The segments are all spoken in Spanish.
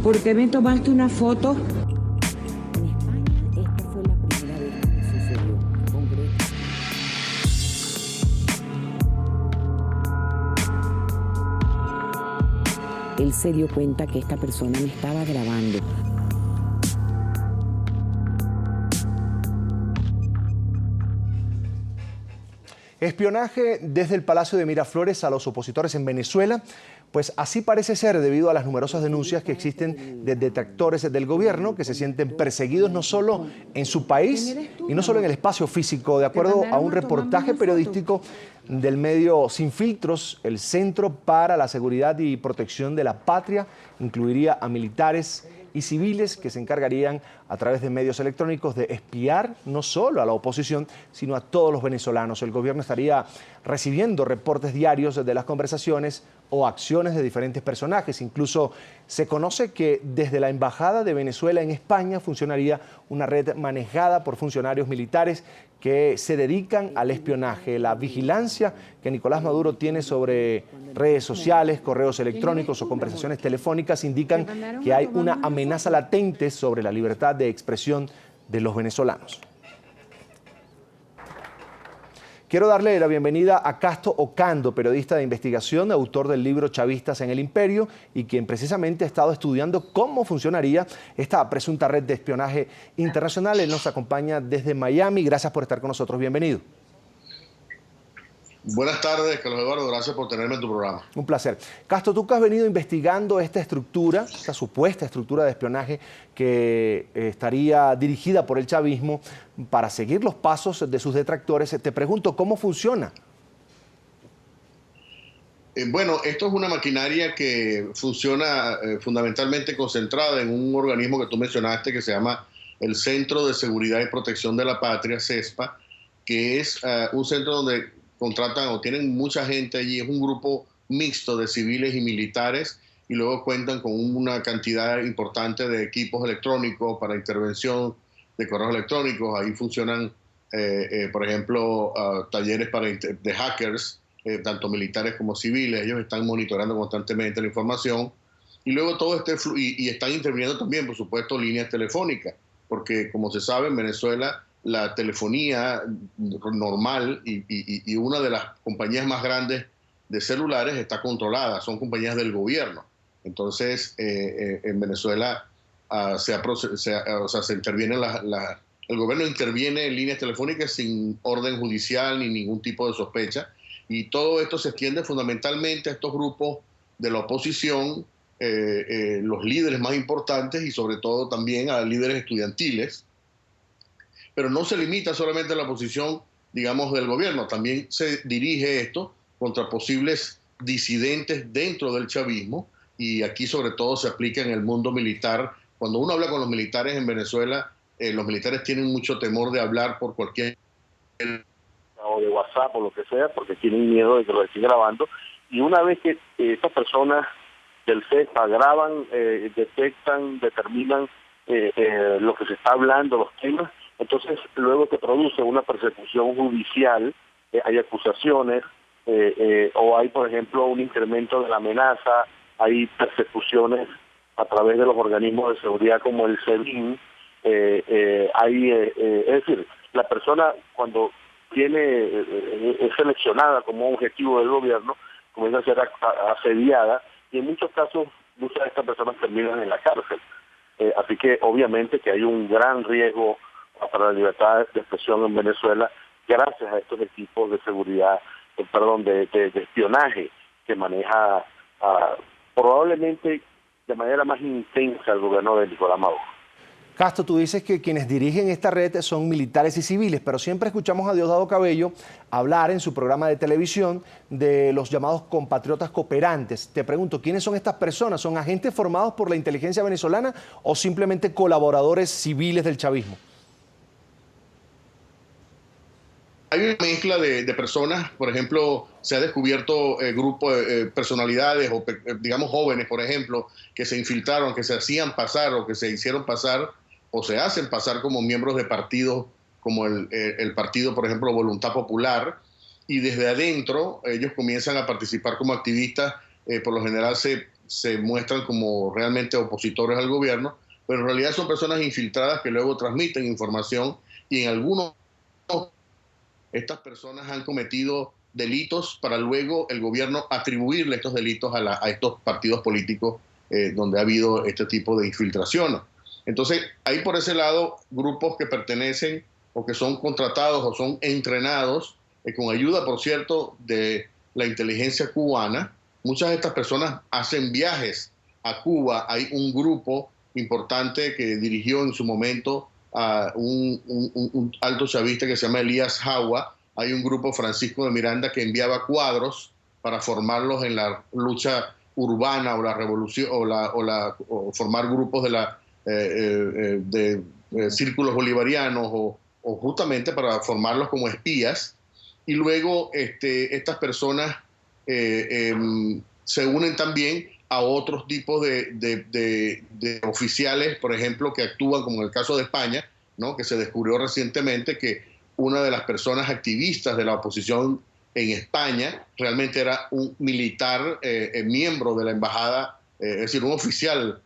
¿Por qué me tomaste una foto? En España, esta fue la primera vez que sucedió con Greta. Él se dio cuenta que esta persona me estaba grabando. Espionaje desde el Palacio de Miraflores a los opositores en Venezuela, pues así parece ser debido a las numerosas denuncias que existen de detractores del gobierno que se sienten perseguidos no solo en su país y no solo en el espacio físico. De acuerdo a un reportaje periodístico del medio Sin Filtros, el Centro para la Seguridad y Protección de la Patria incluiría a militares y civiles que se encargarían a través de medios electrónicos de espiar no solo a la oposición, sino a todos los venezolanos. El gobierno estaría recibiendo reportes diarios de las conversaciones o acciones de diferentes personajes. Incluso se conoce que desde la Embajada de Venezuela en España funcionaría una red manejada por funcionarios militares que se dedican al espionaje. La vigilancia que Nicolás Maduro tiene sobre redes sociales, correos electrónicos o conversaciones telefónicas indican que hay una amenaza latente sobre la libertad de expresión de los venezolanos. Quiero darle la bienvenida a Casto Ocando, periodista de investigación, autor del libro Chavistas en el Imperio y quien precisamente ha estado estudiando cómo funcionaría esta presunta red de espionaje internacional. Él nos acompaña desde Miami. Gracias por estar con nosotros. Bienvenido. Buenas tardes, Carlos Eduardo. Gracias por tenerme en tu programa. Un placer. Castro, tú que has venido investigando esta estructura, esta supuesta estructura de espionaje que estaría dirigida por el chavismo para seguir los pasos de sus detractores, te pregunto, ¿cómo funciona? Bueno, esto es una maquinaria que funciona fundamentalmente concentrada en un organismo que tú mencionaste que se llama el Centro de Seguridad y Protección de la Patria, CESPA, que es un centro donde contratan o tienen mucha gente allí. Es un grupo mixto de civiles y militares y luego cuentan con una cantidad importante de equipos electrónicos para intervención de correos electrónicos. Ahí funcionan, por ejemplo, talleres de hackers, tanto militares como civiles. Ellos están monitoreando constantemente la información y luego todo y están interviniendo también, por supuesto, líneas telefónicas, porque como se sabe en Venezuela la telefonía normal y una de las compañías más grandes de celulares está controlada, son compañías del gobierno. Entonces, en Venezuela se interviene el gobierno interviene en líneas telefónicas sin orden judicial ni ningún tipo de sospecha. Y todo esto se extiende fundamentalmente a estos grupos de la oposición, los líderes más importantes y sobre todo también a líderes estudiantiles. Pero no se limita solamente a la posición, digamos, del gobierno. También se dirige esto contra posibles disidentes dentro del chavismo y aquí sobre todo se aplica en el mundo militar. Cuando uno habla con los militares en Venezuela, los militares tienen mucho temor de hablar por cualquier o de WhatsApp o lo que sea, porque tienen miedo de que lo estén grabando. Y una vez que estas personas del CESPA graban, detectan, determinan lo que se está hablando, los temas, entonces luego te produce una persecución judicial, hay acusaciones, o hay, por ejemplo, un incremento de la amenaza, hay persecuciones a través de los organismos de seguridad como el SEBIN, es decir, la persona cuando es seleccionada como objetivo del gobierno, comienza a ser asediada y en muchos casos muchas de estas personas terminan en la cárcel. Así que obviamente que hay un gran riesgo para la libertad de expresión en Venezuela gracias a estos equipos de seguridad, de espionaje que maneja probablemente de manera más intensa el gobierno de Nicolás Maduro. Castro, tú dices que quienes dirigen esta red son militares y civiles, pero siempre escuchamos a Diosdado Cabello hablar en su programa de televisión de los llamados compatriotas cooperantes. Te pregunto, ¿quiénes son estas personas? ¿Son agentes formados por la inteligencia venezolana o simplemente colaboradores civiles del chavismo? Hay una mezcla de personas, por ejemplo, se ha descubierto grupos de personalidades o digamos jóvenes, por ejemplo, que se infiltraron, que se hacían pasar o que se hicieron pasar o se hacen pasar como miembros de partidos como el partido, por ejemplo, Voluntad Popular, y desde adentro ellos comienzan a participar como activistas, por lo general se se muestran como realmente opositores al gobierno, pero en realidad son personas infiltradas que luego transmiten información y en algunos estas personas han cometido delitos para luego el gobierno atribuirle estos delitos a estos partidos políticos donde ha habido este tipo de infiltración. Entonces, hay por ese lado grupos que pertenecen o que son contratados o son entrenados con ayuda, por cierto, de la inteligencia cubana. Muchas de estas personas hacen viajes a Cuba. Hay un grupo importante que dirigió en su momento a un alto chavista que se llama Elías Jawa. Hay un grupo, Francisco de Miranda, que enviaba cuadros para formarlos en la lucha urbana o la revolución o formar grupos de círculos bolivarianos o justamente para formarlos como espías. Y luego estas personas se unen también a otros tipos de oficiales, por ejemplo, que actúan, como en el caso de España, ¿no? Que se descubrió recientemente que una de las personas activistas de la oposición en España realmente era un militar miembro de la embajada, es decir, un oficial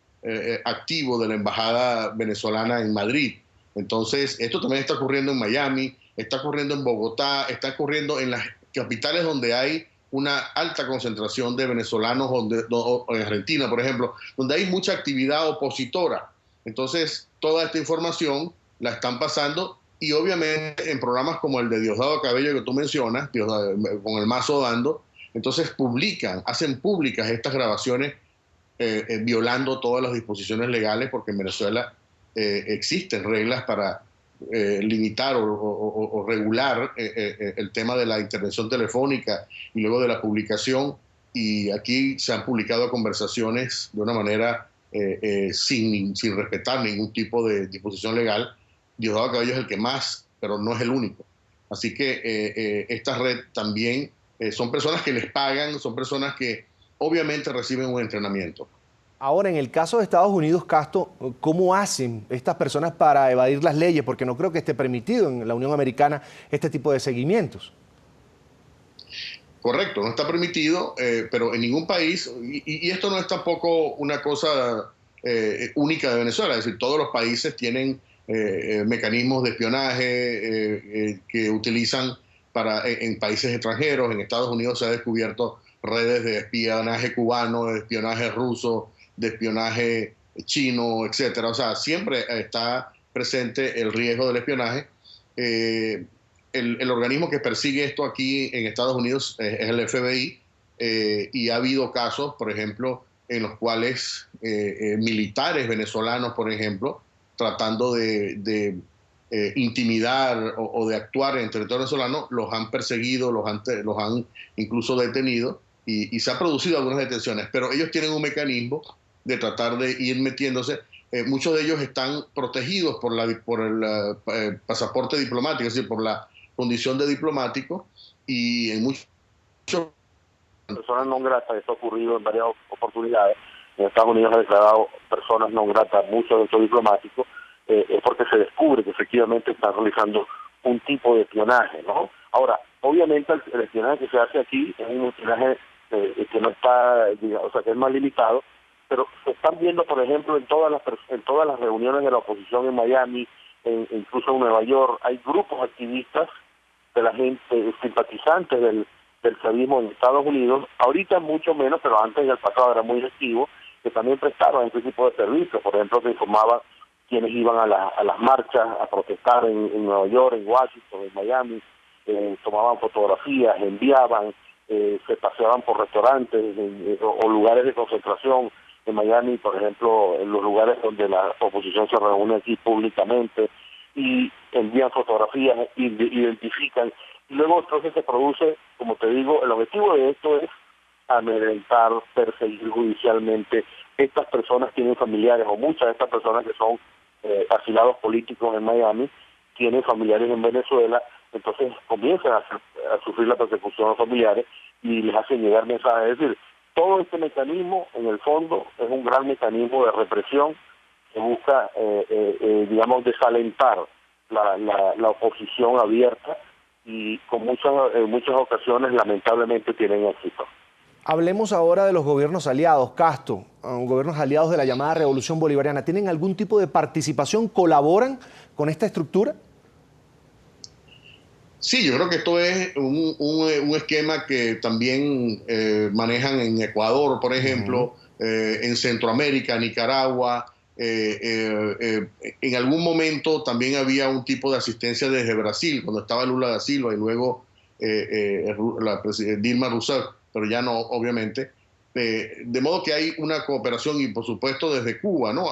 activo de la embajada venezolana en Madrid. Entonces, esto también está ocurriendo en Miami, está ocurriendo en Bogotá, está ocurriendo en las capitales donde hay una alta concentración de venezolanos, o en Argentina, por ejemplo, donde hay mucha actividad opositora. Entonces, toda esta información la están pasando y obviamente en programas como el de Diosdado Cabello que tú mencionas, con el Mazo Dando, entonces hacen públicas estas grabaciones violando todas las disposiciones legales, porque en Venezuela existen reglas para limitar o regular el tema de la intervención telefónica y luego de la publicación, y aquí se han publicado conversaciones de una manera sin respetar ningún tipo de disposición legal. Diosdado Cabello es el que más, pero no es el único. Así que esta red también son personas que les pagan, son personas que obviamente reciben un entrenamiento. Ahora, en el caso de Estados Unidos, Castro, ¿cómo hacen estas personas para evadir las leyes? Porque no creo que esté permitido en la Unión Americana este tipo de seguimientos. Correcto, no está permitido, pero en ningún país, y esto no es tampoco una cosa única de Venezuela, es decir, todos los países tienen mecanismos de espionaje que utilizan en países extranjeros. En Estados Unidos se ha descubierto redes de espionaje cubano, de espionaje ruso, de espionaje chino, etcétera. O sea, siempre está presente el riesgo del espionaje. El organismo que persigue esto aquí en Estados Unidos es el FBI, y ha habido casos, por ejemplo, en los cuales militares venezolanos, por ejemplo, tratando de intimidar o de actuar en territorio venezolano, los han perseguido, los han incluso detenido, y se han producido algunas detenciones, pero ellos tienen un mecanismo de tratar de ir metiéndose. Muchos de ellos están protegidos por el pasaporte diplomático, es decir, por la condición de diplomático, y en muchos personas no gratas. Esto ha ocurrido en varias oportunidades. En Estados Unidos ha declarado personas no gratas muchos de estos diplomáticos, es porque se descubre que efectivamente están realizando un tipo de espionaje, ¿no? Ahora, obviamente el espionaje que se hace aquí es un espionaje que no está, digamos, o sea, que es más limitado, pero se están viendo, por ejemplo, en todas las reuniones de la oposición en Miami, incluso en Nueva York, hay grupos activistas de la gente, simpatizantes del chavismo en Estados Unidos, ahorita mucho menos, pero antes en el pasado era muy activo, que también prestaban este tipo de servicios. Por ejemplo, se informaba quienes iban a las marchas a protestar en Nueva York, en Washington, en Miami, tomaban fotografías, enviaban, se paseaban por restaurantes o lugares de concentración en Miami, por ejemplo, en los lugares donde la oposición se reúne aquí públicamente, y envían fotografías, identifican, y luego entonces se produce, como te digo, el objetivo de esto es amedrentar, perseguir judicialmente. Estas personas tienen familiares, o muchas de estas personas que son asilados políticos en Miami, tienen familiares en Venezuela, entonces comienzan a sufrir la persecución a los familiares y les hacen llegar mensajes. Es decir, todo este mecanismo, en el fondo, es un gran mecanismo de represión que busca, digamos, desalentar la oposición abierta, y en muchas ocasiones, lamentablemente, tienen éxito. Hablemos ahora de los gobiernos aliados, Castro, gobiernos aliados de la llamada Revolución Bolivariana. ¿Tienen algún tipo de participación? ¿Colaboran con esta estructura? Sí, yo creo que esto es un esquema que también manejan en Ecuador, por ejemplo, en Centroamérica, Nicaragua. En algún momento también había un tipo de asistencia desde Brasil, cuando estaba Lula da Silva y luego Dilma Rousseff, pero ya no, obviamente. De modo que hay una cooperación y, por supuesto, desde Cuba, ¿no?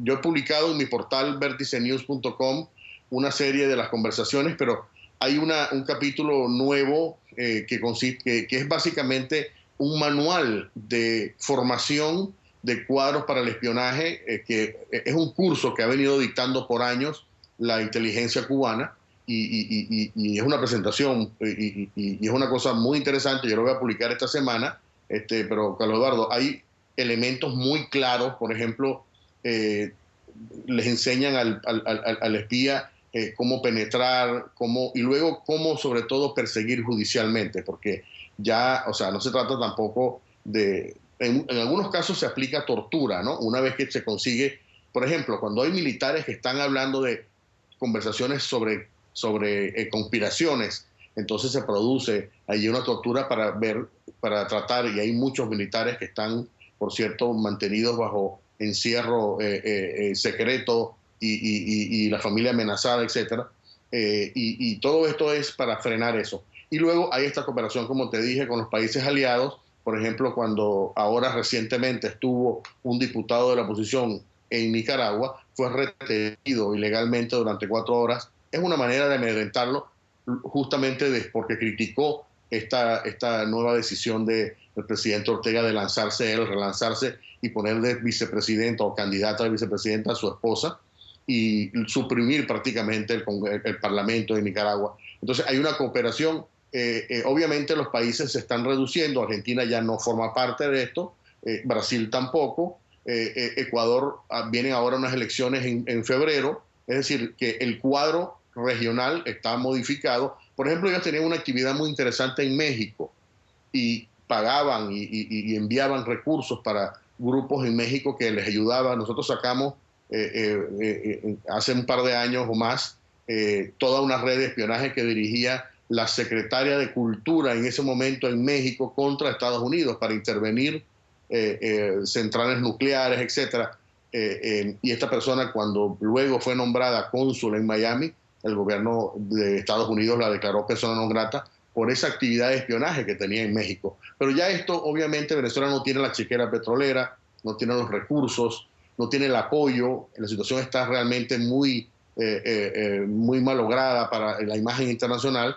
Yo he publicado en mi portal verticenews.com una serie de las conversaciones, pero hay un capítulo nuevo que es básicamente un manual de formación de cuadros para el espionaje, que es un curso que ha venido dictando por años la inteligencia cubana, y es una presentación y es una cosa muy interesante. Yo lo voy a publicar esta semana, pero Carlos Eduardo, hay elementos muy claros. Por ejemplo, les enseñan al espía cómo penetrar, y luego cómo sobre todo perseguir judicialmente, porque ya, o sea, no se trata tampoco de... En algunos casos se aplica tortura, ¿no? Una vez que se consigue, por ejemplo, cuando hay militares que están hablando de conversaciones sobre conspiraciones, entonces se produce allí una tortura para tratar, y hay muchos militares que están, por cierto, mantenidos bajo encierro secreto y la familia amenazada, etcétera. Y todo esto es para frenar eso. Y luego hay esta cooperación, como te dije, con los países aliados. Por ejemplo, cuando ahora recientemente estuvo un diputado de la oposición en Nicaragua, fue retenido ilegalmente durante 4 horas. Es una manera de amedrentarlo, justamente porque criticó esta nueva decisión del presidente Ortega de relanzarse y poner de vicepresidenta o candidata a vicepresidenta a su esposa y suprimir prácticamente el Parlamento de Nicaragua. Entonces hay una cooperación. Obviamente los países se están reduciendo. Argentina ya no forma parte de esto, Brasil tampoco, Ecuador, vienen ahora unas elecciones en febrero, es decir, que el cuadro regional está modificado. Por ejemplo, ellos tenían una actividad muy interesante en México y pagaban y enviaban recursos para grupos en México que les ayudaban. Nosotros sacamos hace un par de años o más toda una red de espionaje que dirigía la secretaria de Cultura en ese momento en México contra Estados Unidos para intervenir centrales nucleares, etcétera. Y esta persona, cuando luego fue nombrada cónsul en Miami, el gobierno de Estados Unidos la declaró persona non grata por esa actividad de espionaje que tenía en México. Pero ya esto, obviamente, Venezuela no tiene la chequera petrolera, no tiene los recursos, no tiene el apoyo. La situación está realmente muy malograda para la imagen internacional,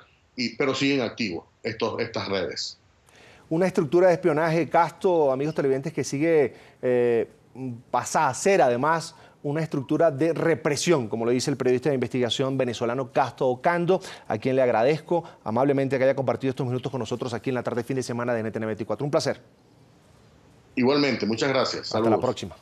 pero siguen activos estas redes. Una estructura de espionaje, Castro, amigos televidentes, que sigue pasa a ser además una estructura de represión, como lo dice el periodista de investigación venezolano Castro Ocando, a quien le agradezco amablemente que haya compartido estos minutos con nosotros aquí en la tarde fin de semana de NTN 24. Un placer. Igualmente, muchas gracias. Saludos. Hasta la próxima.